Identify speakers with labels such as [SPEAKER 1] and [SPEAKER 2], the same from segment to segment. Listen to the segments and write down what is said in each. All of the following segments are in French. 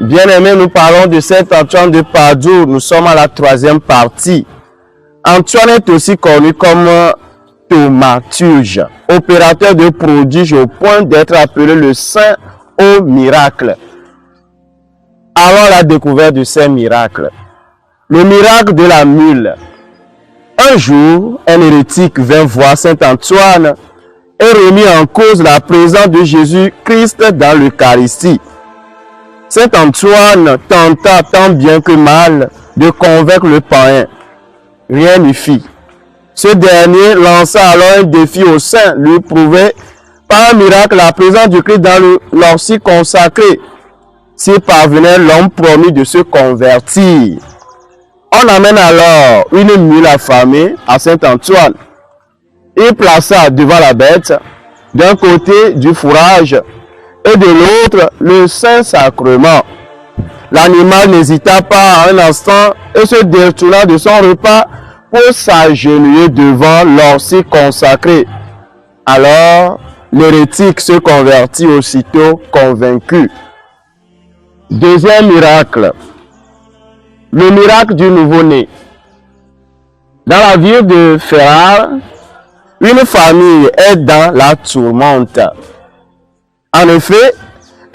[SPEAKER 1] Bien-aimés, nous parlons de Saint Antoine de Padoue. Nous sommes à la troisième partie. Antoine est aussi connu comme thaumaturge, opérateur de prodiges au point d'être appelé le saint au miracle. Allons la découverte de ces miracles. Le miracle de la mule. Un jour, un hérétique vint voir Saint Antoine et remit en cause la présence de Jésus-Christ dans l'Eucharistie. Saint Antoine tenta tant bien que mal de convaincre le païen. Rien n'y fit. Ce dernier lança alors un défi au saint, lui prouver par un miracle la présence du Christ dans l'ortie consacré. S'il parvenait, l'homme promit de se convertir. On amène alors une mule affamée à Saint Antoine. Il plaça devant la bête, d'un côté du fourrage et de l'autre le Saint-Sacrement. L'animal n'hésita pas un instant et se détourna de son repas pour s'agenouiller devant l'ortie consacrée. Alors, l'hérétique se convertit aussitôt convaincu. Deuxième miracle, le miracle du nouveau-né. Dans la ville de Ferrare, une famille est dans la tourmente. En effet,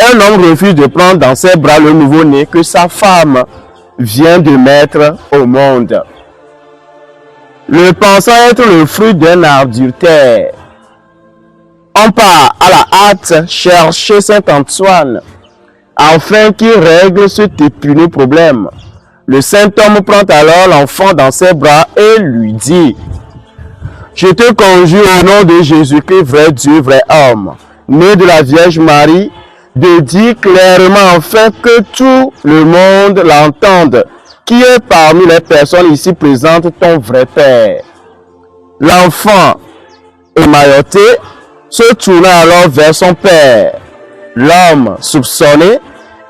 [SPEAKER 1] un homme refuse de prendre dans ses bras le nouveau-né que sa femme vient de mettre au monde, le pensant être le fruit d'un adultère. On part à la hâte chercher Saint Antoine afin qu'il règle ce épineux problème. Le saint homme prend alors l'enfant dans ses bras et lui dit: « Je te conjure au nom de Jésus-Christ, vrai Dieu, vrai homme, né de la Vierge Marie, de dire clairement afin que tout le monde l'entende, qui est parmi les personnes ici présentes ton vrai Père. » L'enfant, émailloté, se tourna alors vers son père. L'homme soupçonné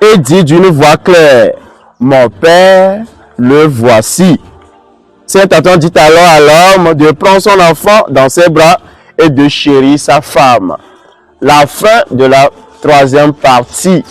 [SPEAKER 1] et dit d'une voix claire: « Mon père, le voici. » Saint Antoine dit alors à l'homme de prendre son enfant dans ses bras et de chérir sa femme. La fin de la troisième partie.